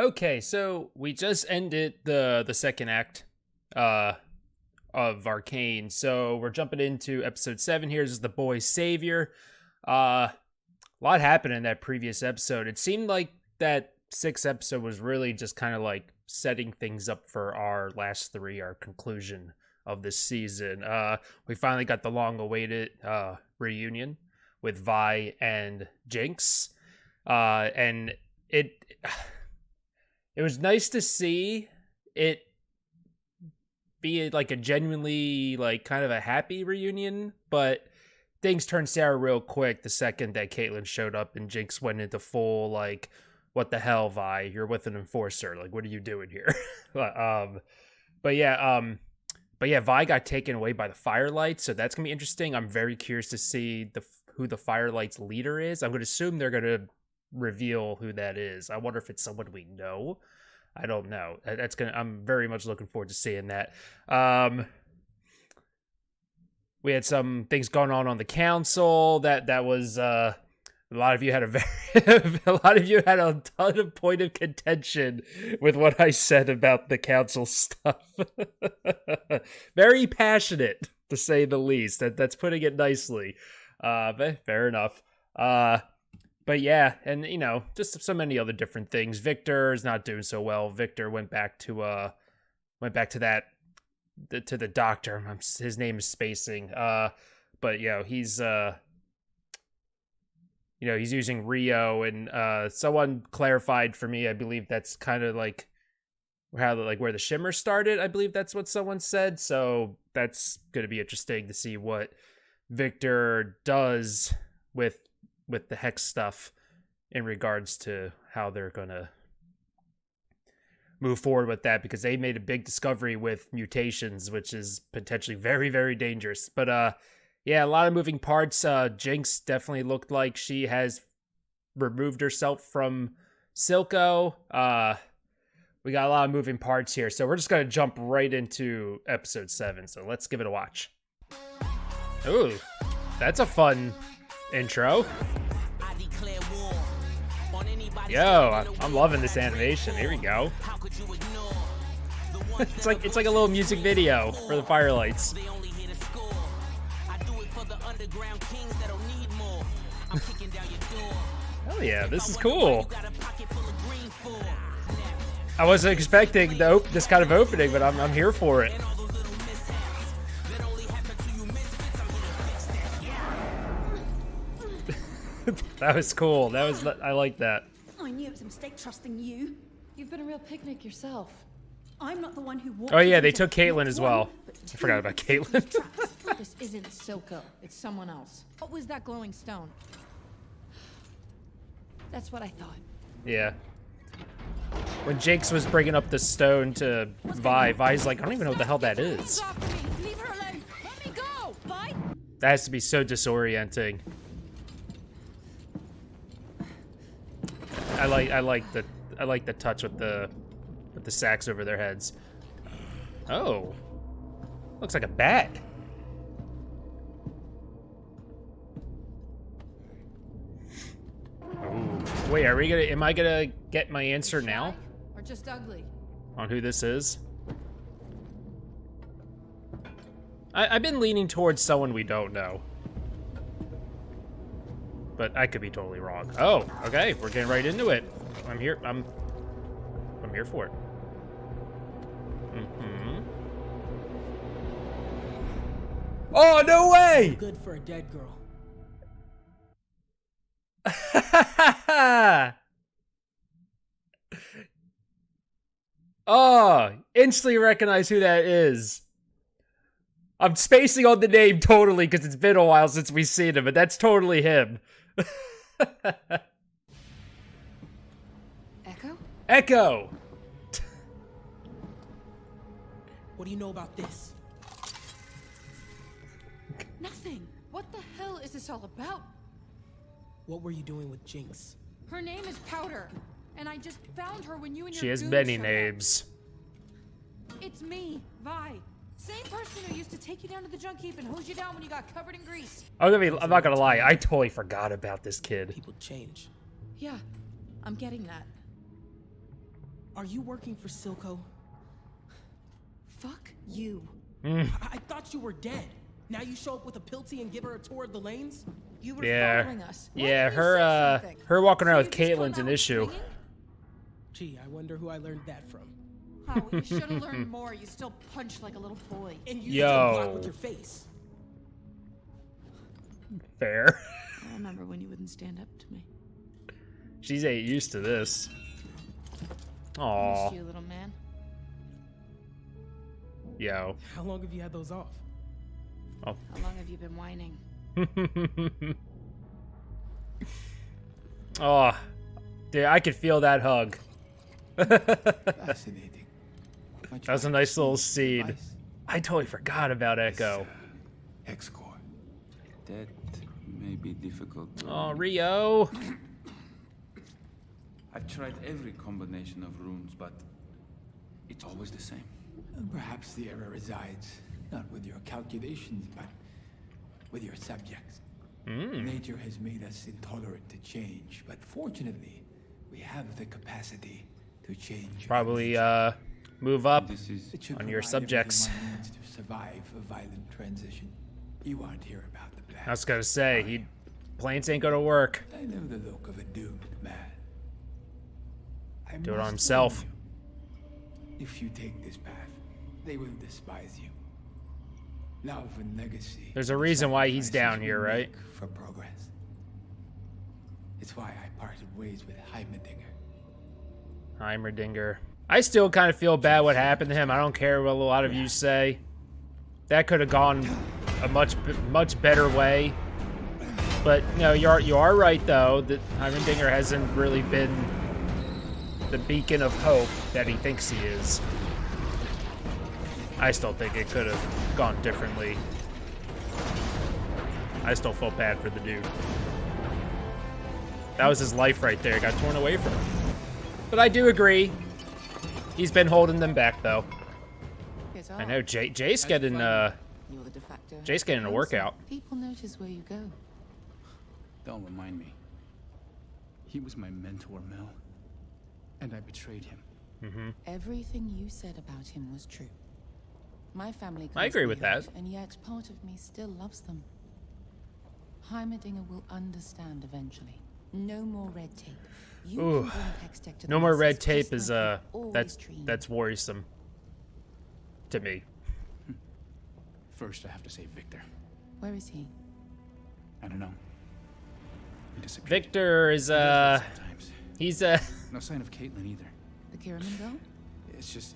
Okay, so we just ended the second act of Arcane. So we're jumping into episode 7 here. This is the boy's savior. A lot happened in that previous episode. It seemed like that 6th episode was really just kind of like setting things up for our last 3, our conclusion of this season. We finally got the long-awaited reunion with Vi and Jinx. And it was nice to see it be like a genuinely like kind of a happy reunion, but things turned sour real quick the second that Caitlyn showed up and Jinx went into full like, what the hell, Vi? You're with an enforcer. Like, what are you doing here? But yeah, Vi got taken away by the Firelights, so that's gonna be interesting. I'm very curious to see who the Firelights leader is. I'm gonna assume they're gonna reveal who that is. I wonder if it's someone we know. I don't know. I'm very much looking forward to seeing that. We had some things going on the council that was a lot of you had a lot of you had a ton of point of contention with what I said about the council stuff. Very passionate, to say the least. That's putting it nicely. But fair enough. But yeah, and you know, just so many other different things. Victor is not doing so well. Victor went back to the doctor. His name is spacing. But you know, he's he's using Rio, and someone clarified for me. I believe that's kind of like where the shimmer started. I believe that's what someone said. So that's going to be interesting to see what Victor does with the hex stuff in regards to how they're gonna move forward with that, because they made a big discovery with mutations, which is potentially very, very dangerous. But yeah, a lot of moving parts. Jinx definitely looked like she has removed herself from Silco. We got a lot of moving parts here, so we're just gonna jump right into episode 7. So let's give it a watch. Ooh, that's a fun intro. Yo, I'm loving this animation. Here we go. it's like a little music video for the Firelights. Oh yeah, this is cool. I wasn't expecting this kind of opening, but I'm here for it. That was cool. I like that. I knew it was a mistake trusting you. You've been a real picnic yourself. I'm not the one who walked. Oh yeah, they took Caitlyn as well. I forgot about Caitlyn. This isn't Silco. It's someone else. What was that glowing stone? That's what I thought. Yeah. When Jinx was bringing up the stone to Vi's like, I don't even know what the hell that is. Leave her alone. Let me go. Vi? That has to be so disorienting. I like the touch with the sacks over their heads. Oh, looks like a bat. Ooh. Wait, am I gonna get my answer now? Or just ugly? On who this is? I've been leaning towards someone we don't know. But I could be totally wrong. Oh, okay, we're getting right into it. I'm here for it. Mm-hmm. Oh, no way! Good for a dead girl. Oh, instantly recognize who that is. I'm spacing on the name totally because it's been a while since we've seen him, but that's totally him. Echo? Echo! What do you know about this? Nothing. What the hell is this all about? What were you doing with Jinx? Her name is Powder, and I just found her when you and your She has goons many showed up. names. It's me, Vi. Same person who used to take you down to the junk heap and hose you down when you got covered in grease. I'm not gonna lie, I totally forgot about this kid. People change. Yeah, I'm getting that. Are you working for Silco? Fuck you. I thought you were dead. Now you show up with a Pilty and give her a tour of the lanes? You were Yeah. following us. Yeah, Why didn't you say something? her walking around So with you just come Caitlyn's an out issue. swinging? Gee, I wonder who I learned that from. Oh, you should have learned more. You still punch like a little boy. And you Yo. still block with your face. Fair. I remember when you wouldn't stand up to me. She's ain't used to this. I Aw. missed you, little man. Yo. How long have you had those off? How long have you been whining? Oh, dude, I could feel that hug. Fascinating. That was a nice little seed. I totally forgot about Echo. X-core. That may be difficult to Oh, Rio. I've tried every combination of runes, but it's always the same. Perhaps the error resides not with your calculations, but with your subjects. Nature has made us intolerant to change, but fortunately, we have the capacity to change. Probably move up This is It should on your provide subjects. everything one needs to survive a violent transition. You aren't here about the plan. I was gonna say, plants ain't gonna work. I know the look of a doomed man. I Do it on must himself. warn you, if you take this path, they will despise you. Love and legacy. There's a reason why he's down sacrifices here, we right? make for progress. It's why I parted ways with Heimerdinger. Heimerdinger. I still kind of feel bad what happened to him. I don't care what a lot of you say. That could have gone a much better way. But no, you are right though that Heimerdinger hasn't really been the beacon of hope that he thinks he is. I still think it could have gone differently. I still feel bad for the dude. That was his life right there. Got torn away from him. But I do agree. He's been holding them back though. I know Jay's getting You're the de facto Jay's getting a workout. People notice where you go. Don't remind me. He was my mentor, Mel. And I betrayed him. Everything you said about him was true. My family I agree with that. and yet part of me still loves them. Heimerdinger will understand eventually. No more red tape. You Ooh. can bring Hextech to the No more red masses tape just is like you've always dreamed. that's worrisome to me. First, I have to save Victor. Where is he? I don't know. He disappeared. Victor is He does that sometimes. he's No sign of Caitlyn either. The Kiraman girl? It's just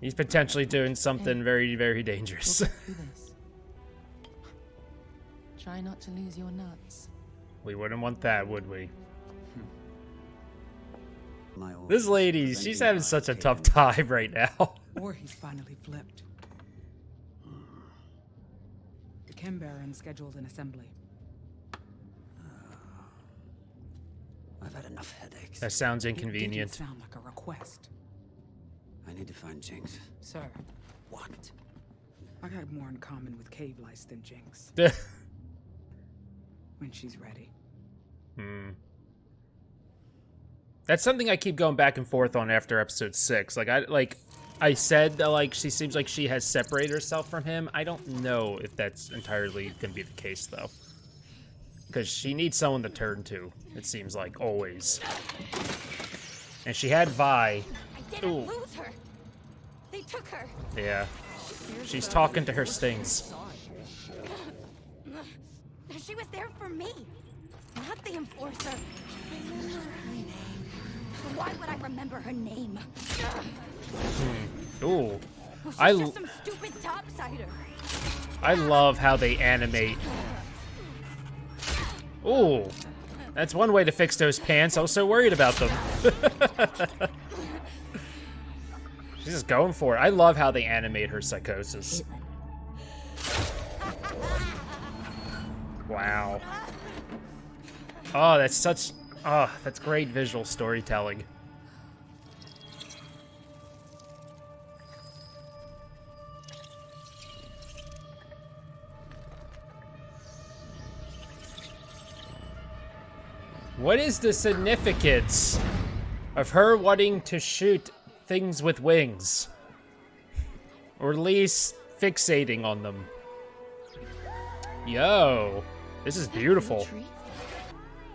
he's potentially doing something very, very dangerous. We'll get through this. Try not to lose your nuts. We wouldn't want that, would we? My orders This lady, prevent she's you having by such a Arcane tough time right now. Or he's finally flipped. The Kim Baron scheduled an assembly. I've had enough headaches. That sounds It didn't inconvenient. sound like a request. I need to find Jinx. Sir, What? I got more in common with Cave Lice than Jinx. When she's ready. That's something I keep going back and forth on after episode 6. I said that she seems like she has separated herself from him. I don't know if that's entirely gonna be the case though. Because she needs someone to turn to, it seems like, always. And she had Vi. I didn't lose her. They took her. Yeah. She's talking to her stings. She was there for me, not the enforcer. Why would I remember her name? Ooh. She's I just some stupid topsider. I love how they animate. Ooh. That's one way to fix those pants. I was so worried about them. She's just going for it. I love how they animate her psychosis. Wow. Oh, that's great visual storytelling. What is the significance of her wanting to shoot things with wings. Or at least fixating on them. Yo, this is beautiful.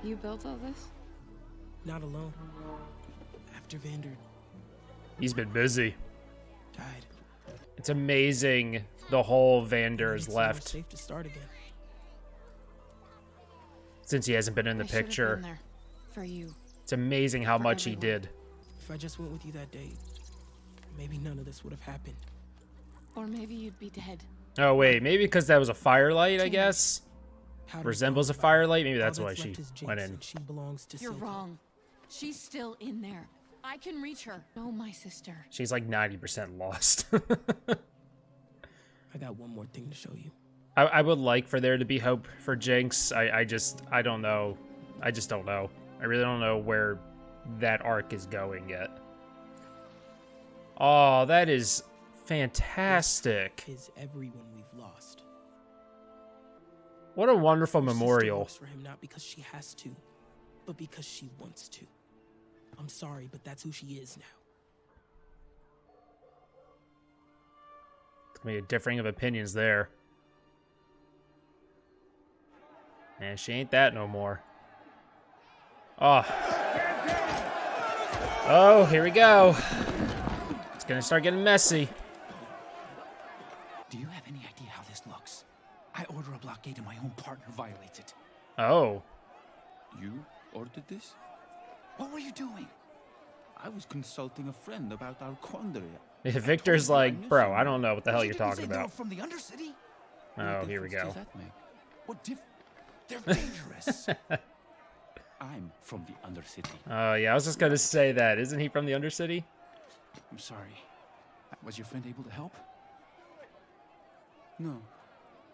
You built all this? Not alone. After Vander He's been busy. died. It's amazing the whole Vander is It's somewhere left safe to start again. since he hasn't been in the I should've picture. been there for you. It's amazing how For much he everyone. did. If I just went with you that day, maybe none of this would have happened. Or maybe you'd be dead. Oh wait, maybe because that was a firelight, I guess? How does Resembles a Dawn firelight? Maybe All that's why that's she left is Jinx, went in. and she belongs to You're Silver. wrong. She's still in there. I can reach her. No, my sister. She's like 90% lost. I got one more thing to show you. I would like for there to be hope for Jinx. I don't know. I just don't know. I really don't know where that arc is going yet. Oh, that is fantastic. Is everyone we've lost. What a wonderful Your sister memorial. works for him not because she has to, but because she wants to. I'm sorry, but that's who she is now. It's gonna be a differing of opinions there. And she ain't that no more. Oh. Oh, here we go. It's gonna start getting messy. Do you have any idea how this looks? I order a blockade and my own partner violates it. Oh. You ordered this? What were you doing? I was consulting a friend about our quandary. Victor's like, bro, I don't know what the hell you're talking They were about. from the undercity? Oh, What here we difference go. does that make? What They're dangerous. I'm from the undercity. Oh, yeah, I was just gonna say that. Isn't he from the Undercity? I'm sorry. Was your friend able to help? No.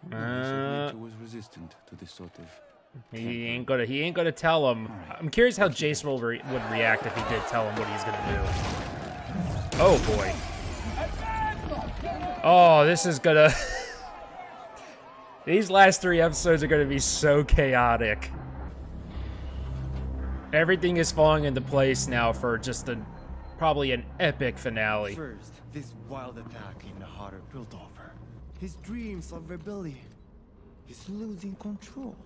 No, he said nature was resistant to this sort of. He ain't gonna tell him. Alright. I'm curious how Jace would react if he did tell him what he's gonna do. Oh boy. Oh, this is gonna. These last 3 episodes are gonna be so chaotic. Everything is falling into place now for just probably an epic finale. First, this wild attack in the heart of Piltover. His dreams of rebellion. He's losing control.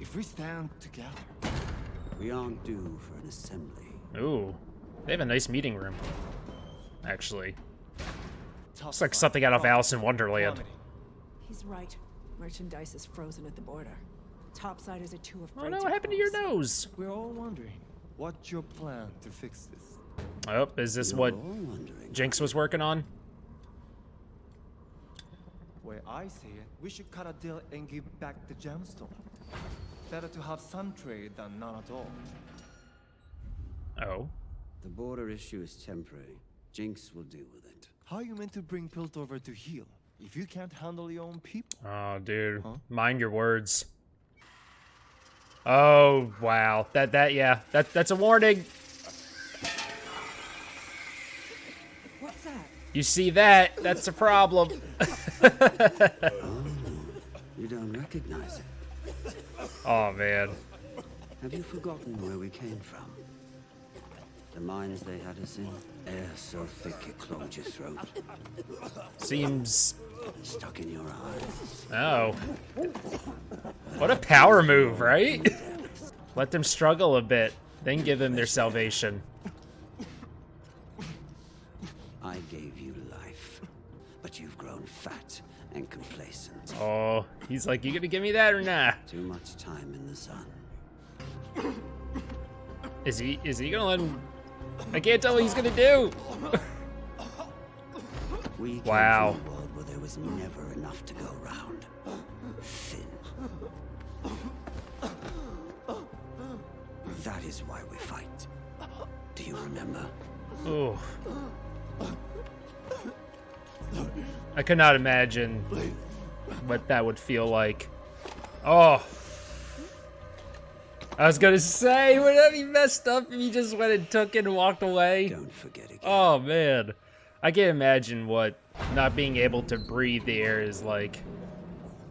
If we stand together, We aren't due for an assembly. Ooh, they have a nice meeting room. Actually, tough looks like fight, something out of profit, Alice in Wonderland. quantity. He's right. Merchandise is frozen at the border. Topsiders are too afraid Oh no, to what happened to your cross. nose? We're all wondering, what's your plan to fix this? Oh, is this You're what all wondering. Jinx was working on? Where I see it, we should cut a deal and give back the gemstone. Better to have some trade than none at all. Oh. The border issue is temporary. Jinx will deal with it. How are you meant to bring Piltover to heal if you can't handle your own people? Oh, dude. Huh? Mind your words. Oh, wow. That's a warning. What's that? You see that? That's a problem. You don't recognize it. Oh, man. Have you forgotten where we came from? The mines they had us in? Air so thick it clogged your throat. Seems... Stuck in your eyes. Oh. What a power move, right? Let them struggle a bit, then give them their salvation. I gave you life, but you've grown fat and complacent. Oh, he's like, you gonna give me that or nah? Too much time in the sun. Is he gonna let him... I can't tell what he's gonna do. We came Wow. from a world where there was never enough to go round. Thin. That is why we fight. Do you remember? Ooh. I could not imagine what that would feel like. Oh. I was gonna say, would that be messed up if you just went and took it and walked away? Don't forget again. Oh, man. I can't imagine what not being able to breathe the air is like.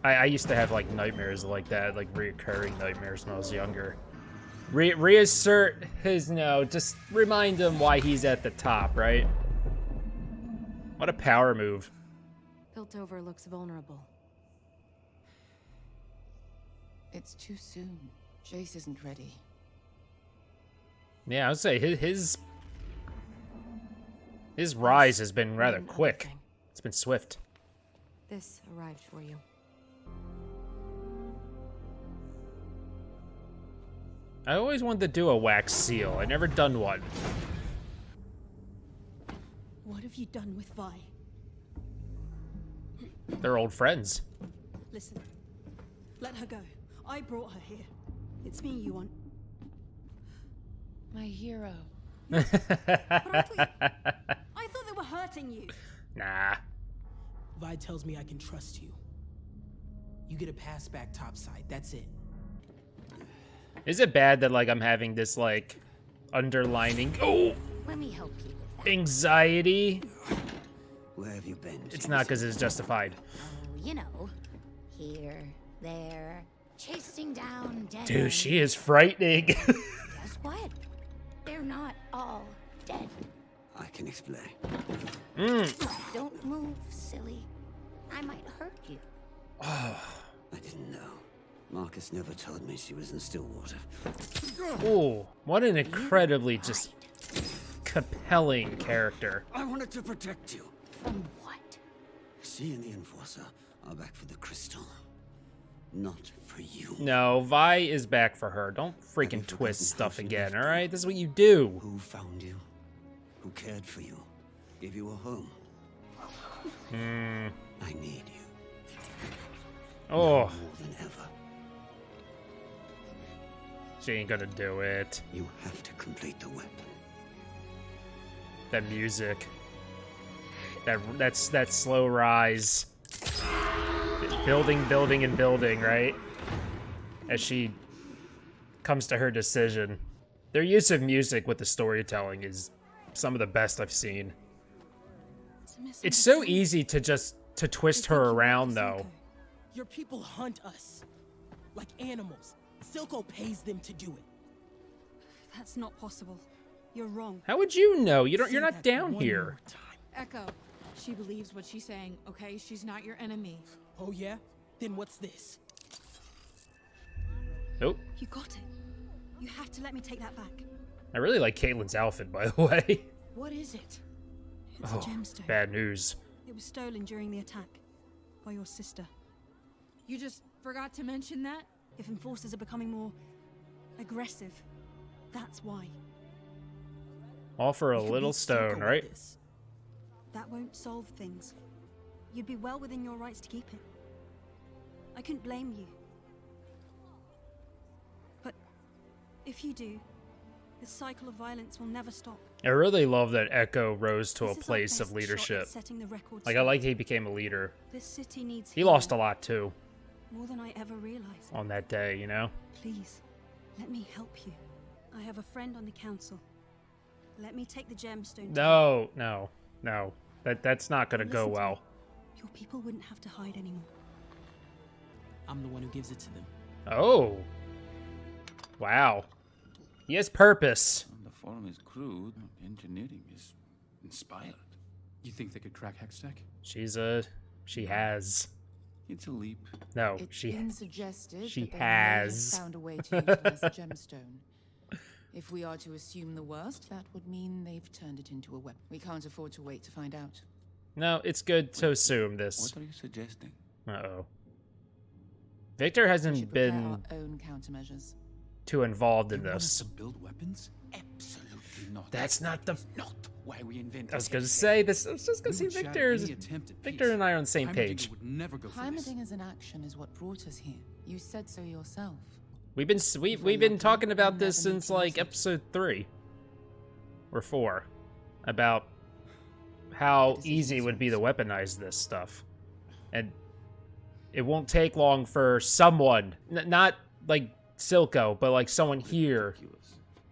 I used to have, like, nightmares like that, like, reoccurring nightmares when I was younger. Reassert his no. Just remind him why he's at the top, right? What a power move. Piltover looks vulnerable. It's too soon. Jace isn't ready. Yeah, I would say his rise has been rather quick. It's been swift. This arrived for you. I always wanted to do a wax seal. I never done one. What have you done with Vi? They're old friends. Listen, let her go. I brought her here. It's me you want. My hero. But I thought they were hurting you. Nah. Vi tells me I can trust you. You get a pass back topside, that's it. Is it bad that, like, I'm having this, like, underlining Let me help you with that. anxiety? Where have you been? It's not because it's justified. Oh, you know, here, there, chasing down dead Dude, ends. she is frightening. Guess what? They're not all dead. I can explain. Don't move, silly. I might hurt you. I didn't know. Marcus never told me she was in Stillwater. Ooh, what an incredibly just compelling character. I wanted to protect you. From what? She and the Enforcer are back for the crystal. Not for you. No, Vi is back for her. Don't freaking twist stuff again, alright? This is what you do. Who found you? Who cared for you? Gave you a home? I need you. Oh. Now more than ever. She ain't gonna do it. You have to complete the weapon. That music. That's that slow rise. Building, building, and building, right? As she comes to her decision. Their use of music with the storytelling is some of the best I've seen. It's so easy to just twist her around, though. Your people hunt us like animals. Silco pays them to do it. That's not possible. You're wrong. How would you know? You're not down here. Echo, she believes what she's saying, okay? She's not your enemy. Oh yeah? Then what's this? Nope. You got it. You have to let me take that back. I really like Caitlin's outfit, by the way. What is it? It's Oh, a gemstone. bad news. It was stolen during the attack by your sister. You just forgot to mention that? If enforcers are becoming more aggressive, that's why. All for a You can little beat stone, Silco right? with this. That won't solve things. You'd be well within your rights to keep it. I couldn't blame you. But if you do, this cycle of violence will never stop. I really love that Echo rose to a This is our place best of shot leadership. at setting the record Like, I straight. like he became a leader. This city needs He lost a lot, too, more than I ever realized. on that day, you know? Please, let me help you. I have a friend on the council. Let me take the gemstone. No, no, no. That's not gonna go Listen to well. me. Your people wouldn't have to hide anymore. I'm the one who gives it to them. Oh. Wow. He has purpose. The form is crude. Engineering is inspired. You think they could crack Hextech? She has. It's a leap. No, It's she been suggested she that they may have has. found a way to utilize the gemstone. If we are to assume the worst, that would mean they've turned it into a weapon. We can't afford to wait to find out. No, it's good to assume this. What are you suggesting? Uh-oh. Victor We hasn't should prepare been our own countermeasures. too involved in You want us this. to build weapons? Absolutely not. That's not the... Not why we invented I was gonna Hextech. say this. I was just gonna We say would shatter Victor's... any attempt at Victor peace. and I are on the same Heimerdinger page. would never go for this. Heimerdinger's inaction is what brought us here. You said so yourself. We've been talking about this since like episode 3 or 4 about how easy it would be to weaponize this stuff, and it won't take long for someone, not like Silco, but like someone here,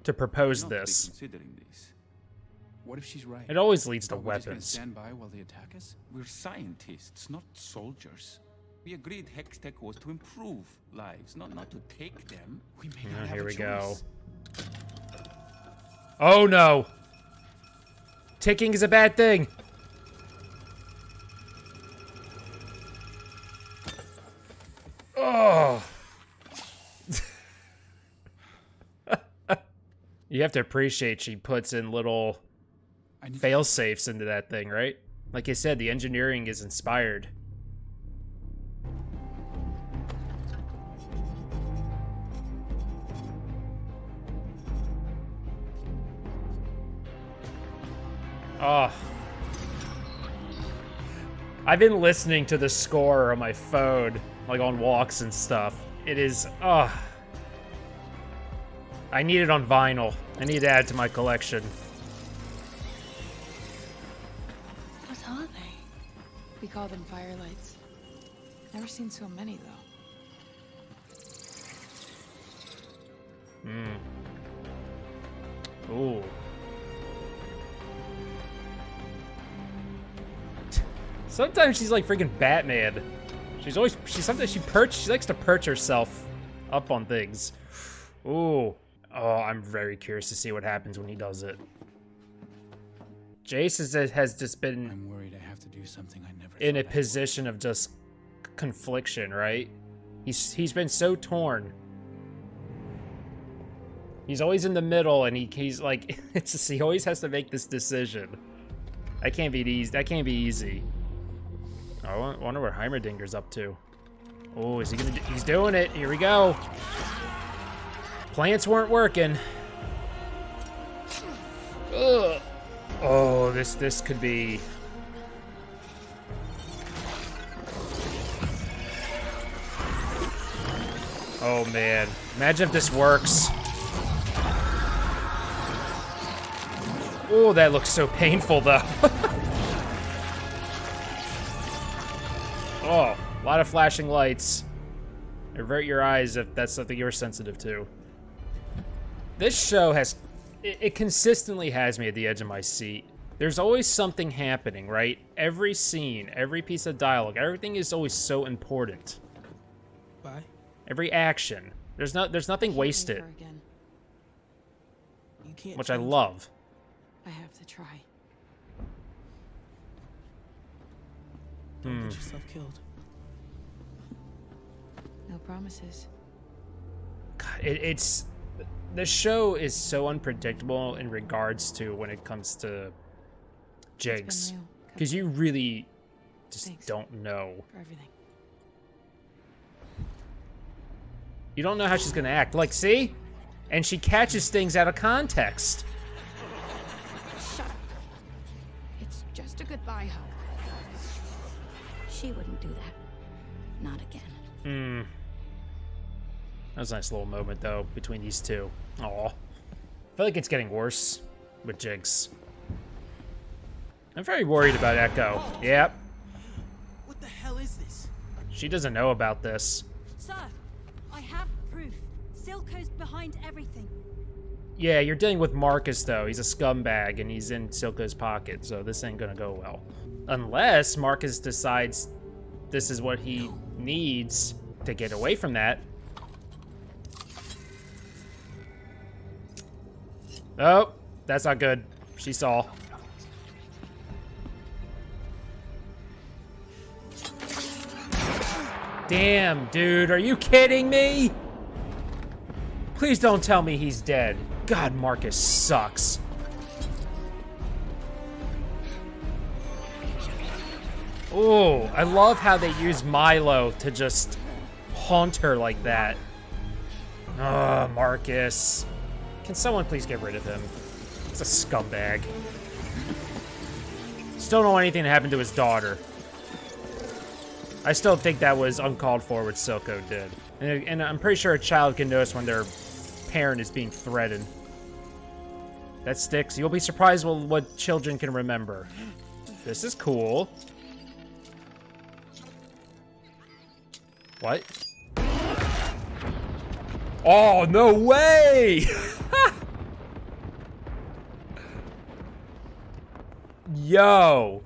to propose Not to be this. considering this. What if she's right? It always leads to Are we just gonna weapons. stand by while they attack us? We're scientists, not soldiers. We agreed Hex Tech was to improve lives, not to take them. We may not have Here a we choice. go. Oh no! Ticking is a bad thing. Oh. You have to appreciate she puts in little fail safes into that thing, right? Like I said, the engineering is inspired. Oh. I've been listening to the score on my phone, like on walks and stuff. It is, I need it on vinyl. I need to add it to my collection. What are they? We call them firelights. Never seen so many, though. Ooh. Sometimes she's like freaking Batman. Sometimes she likes to perch herself up on things. Ooh. Oh, I'm very curious to see what happens when he does it. Jace has just been I'm worried I have to do something I never in a thought I position of just confliction, right? He's been so torn. He's always in the middle, and he's like, he always has to make this decision. That can't be easy. Oh, I wonder what Heimerdinger's up to. Oh, is he gonna he's doing it. Here we go. Plants weren't working. Ugh. Oh, this could be. Oh man, imagine if this works. Oh, that looks so painful though. Oh, a lot of flashing lights. Avert your eyes if that's something you're sensitive to. This show it consistently has me at the edge of my seat. There's always something happening, right? Every scene, every piece of dialogue, everything is always so important. Bye. Every action. There's nothing wasted. You can't which I change love. I have to try. Don't get yourself killed. No promises. God, the show is so unpredictable in regards to when it comes to Jinx, because you really just don't know. For everything. You don't know how she's gonna act. Like, see? And she catches things out of context. Shut up. It's just a goodbye hug. She wouldn't do that. Not again. That was a nice little moment, though, between these two. Aw. I feel like it's getting worse with Jinx. I'm very worried about Echo. Yep. What the hell is this? She doesn't know about this. Sir, I have proof. Silco's behind everything. Yeah, you're dealing with Marcus, though. He's a scumbag, and he's in Silco's pocket, so this ain't gonna go well. Unless Marcus decides this is what he needs to get away from that. Oh, that's not good. She saw. Damn, dude, are you kidding me? Please don't tell me he's dead. God, Marcus sucks. Oh, I love how they use Milo to just haunt her like that. Ugh, Marcus. Can someone please get rid of him? He's a scumbag. Still don't want anything to happen to his daughter. I still think that was uncalled for what Silco did. And I'm pretty sure a child can notice when their parent is being threatened. That sticks. You'll be surprised what children can remember. This is cool. What? Oh, no way! Yo.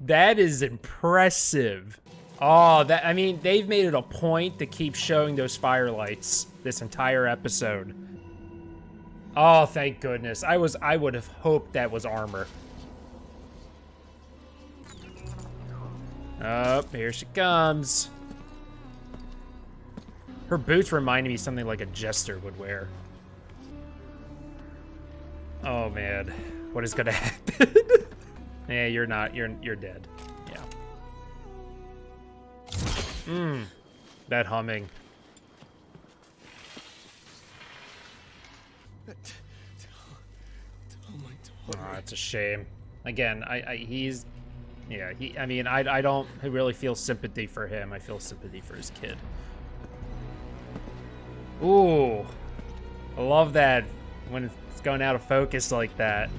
That is impressive. Oh, I mean, they've made it a point to keep showing those firelights this entire episode. Oh, thank goodness. I would have hoped that was armor. Oh, here she comes. Her boots reminded me of something like a jester would wear. Oh man, what is gonna happen? Yeah, you're not. You're dead. Yeah. That humming. Oh, it's a shame. Again, he's, yeah, I mean, I don't really feel sympathy for him. I feel sympathy for his kid. Ooh, I love that when it's going out of focus like that.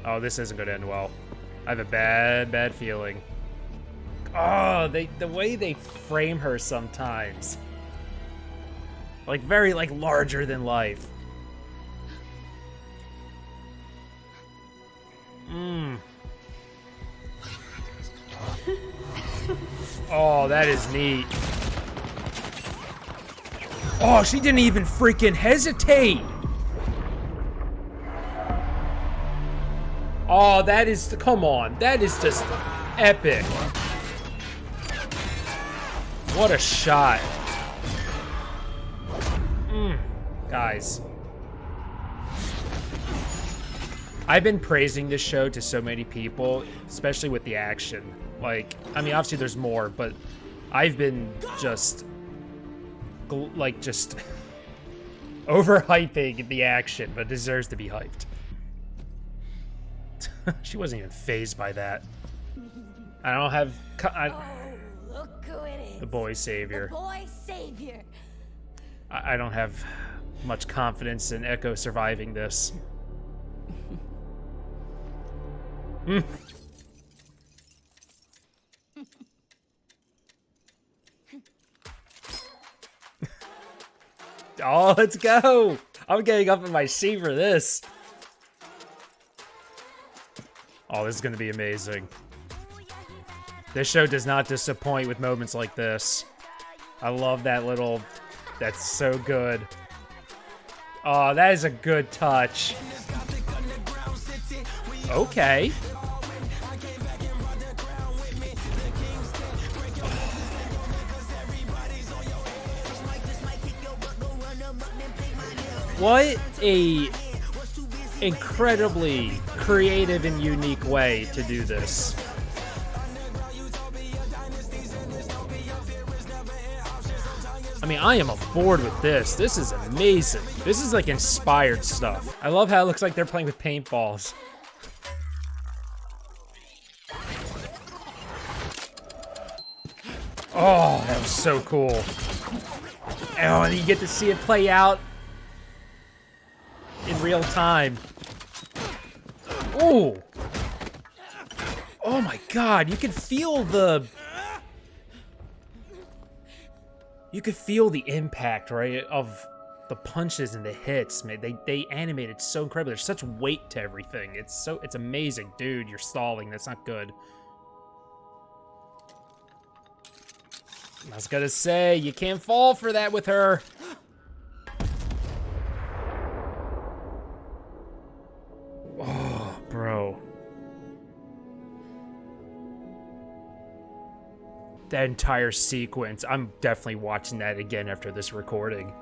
Oh, this isn't gonna end well. I have a bad feeling. Oh, the way they frame her sometimes. Like very like larger than life. Oh, that is neat. Oh, she didn't even freaking hesitate. Oh, that is, come on. That is just epic. What a shot. Guys. I've been praising this show to so many people, especially with the action. Like, I mean, obviously there's more, but I've been just, like, just overhyping the action, but it deserves to be hyped. She wasn't even fazed by that. I don't have... Look who it is. The boy savior. The boy savior. I don't have much confidence in Echo surviving this. Oh, let's go! I'm getting up in my seat for this. Oh, this is gonna be amazing. This show does not disappoint with moments like this. I love that little... That's so good. Oh, that is a good touch. Okay. What a incredibly creative and unique way to do this. I mean, I am aboard with this. This is amazing. This is like inspired stuff. I love how it looks like they're playing with paintballs. Oh, that was so cool. Oh, and you get to see it play out in real time. Oh. Oh my God, you can feel the... You could feel the impact, right, of the punches and the hits, man. They animated so incredibly. There's such weight to everything. It's amazing. Dude, you're stalling. That's not good. I was gonna say, you can't fall for that with her. Oh, bro. That entire sequence, I'm definitely watching that again after this recording.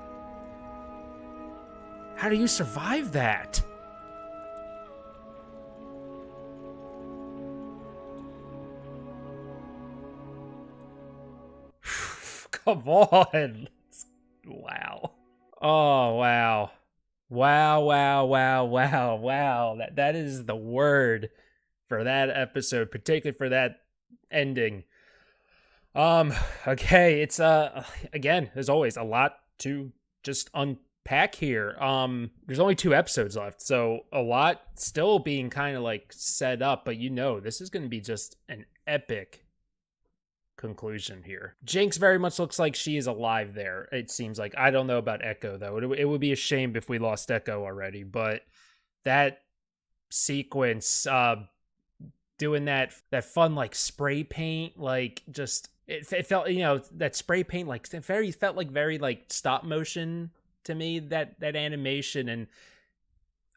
How do you survive that? Come on. Wow. Oh, wow. Wow. That is the word for that episode, particularly for that ending. Okay, it's again, as always, a lot to just unpack here. There's only 2 episodes left, so a lot still being kind of like set up, but you know, this is going to be just an epic conclusion here. Jinx very much looks like she is alive there. It seems like. I don't know about Echo though. It would be a shame if we lost Echo already, but that sequence, doing that fun like spray paint, like just it felt, you know, that spray paint like felt like very like stop motion to me, that animation. And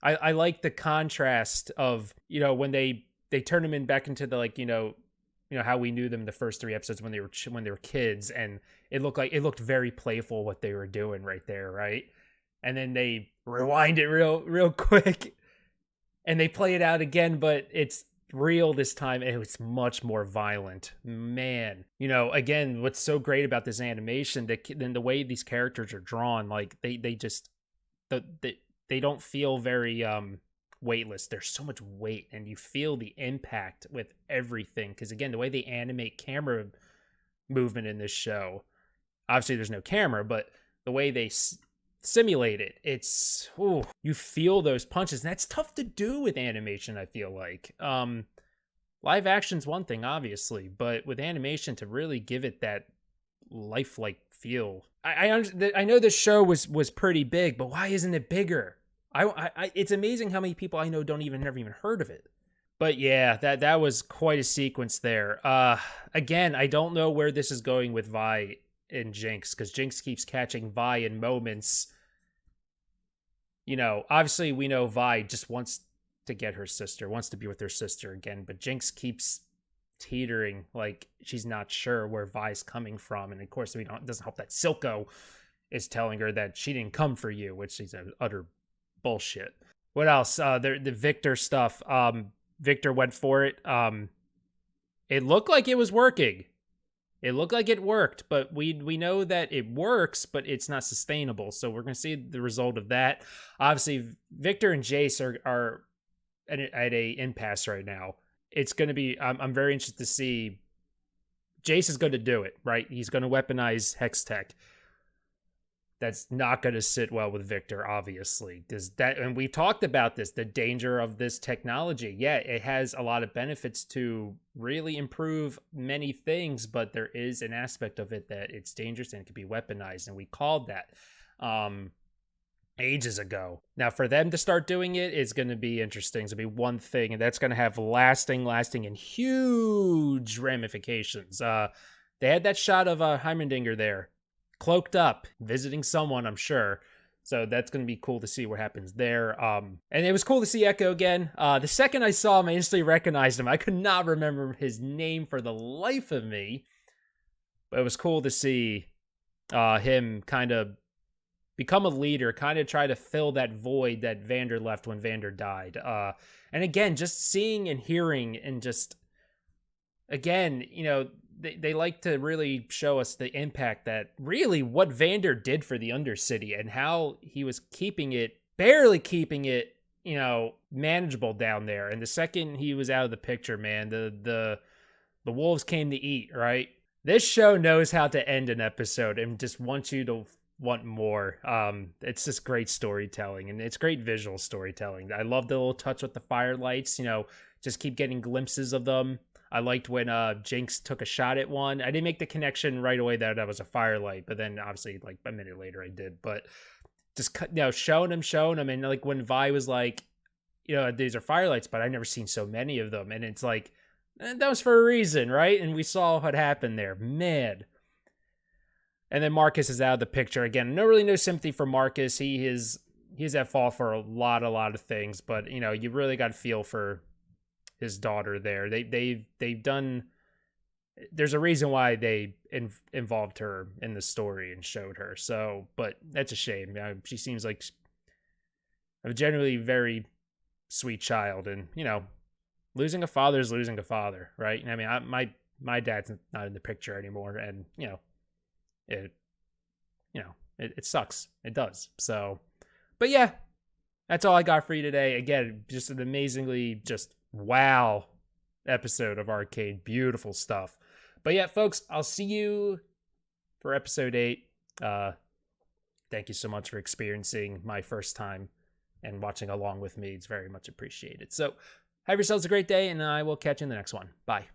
I like the contrast of, you know, when they turn them back into the, like, you know how we knew them in the first 3 episodes when they were kids, and it looked very playful what they were doing right there, right? And then they rewind it real quick and they play it out again, but it's real this time, and it's much more violent. Man, you know, again, what's so great about this animation, the way these characters are drawn, like they don't feel very weightless. There's so much weight, and you feel the impact with everything, because again, the way they animate camera movement in this show, obviously there's no camera, but the way they simulate it, it's, ooh, you feel those punches, and that's tough to do with animation, I feel like. Live action's one thing, obviously, but with animation, to really give it that lifelike feel. I know this show was pretty big, but why isn't it bigger? It's amazing how many people I know never even heard of it. But yeah, that was quite a sequence there. Again, I don't know where this is going with Vi and Jinx, because Jinx keeps catching Vi in moments. You know, obviously we know Vi just wants to get her sister, wants to be with her sister again, but Jinx keeps teetering, like she's not sure where Vi's coming from. And of course, it doesn't help that Silco is telling her that she didn't come for you, which is utter bullshit. What else? The Victor stuff. Victor went for it. It looked like it was working. It looked like it worked, but we know that it works, but it's not sustainable. So we're going to see the result of that. Obviously, Victor and Jace are at a impasse right now. It's going to be, I'm very interested to see. Jace is going to do it, right? He's going to weaponize Hex Tech. That's not going to sit well with Victor, obviously. And we talked about this, the danger of this technology. Yeah, it has a lot of benefits to really improve many things, but there is an aspect of it that it's dangerous and it can be weaponized. And we called that ages ago. Now, for them to start doing it is going to be interesting. It's going to be one thing, and that's going to have lasting and huge ramifications. They had that shot of Heimerdinger there, cloaked up, visiting someone, I'm sure. So that's going to be cool to see what happens there. And it was cool to see Echo again. The second I saw him, I instantly recognized him. I could not remember his name for the life of me. But it was cool to see him kind of become a leader, kind of try to fill that void that Vander left when Vander died. And again, just seeing and hearing, and just, again, you know, they like to really show us the impact that really what Vander did for the Undercity, and how he was barely keeping it, you know, manageable down there. And the second he was out of the picture, man, the wolves came to eat, right? This show knows how to end an episode and just wants you to want more. It's just great storytelling, and it's great visual storytelling. I love the little touch with the firelights, you know, just keep getting glimpses of them. I liked when Jinx took a shot at one. I didn't make the connection right away that was a firelight, but then obviously like a minute later I did. But just, you know, showing them, and like when Vi was like, you know, these are firelights, but I've never seen so many of them, and it's like, that was for a reason, right? And we saw what happened there, man. And then Marcus is out of the picture again. No sympathy for Marcus. He's at fault for a lot of things, but you know, you really got to feel for his daughter there. They've done. There's a reason why they involved her in the story and showed her. So, but that's a shame. She seems like a generally very sweet child, and you know, losing a father is losing a father, right? I mean, my dad's not in the picture anymore, and you know, it sucks. It does. So, but yeah, that's all I got for you today. Again, just an amazingly just wow episode of Arcane. Beautiful stuff. But yeah, folks, I'll see you for episode 8. Thank you so much for experiencing my first time and watching along with me. It's very much appreciated. So have yourselves a great day, and I will catch you in the next one. Bye.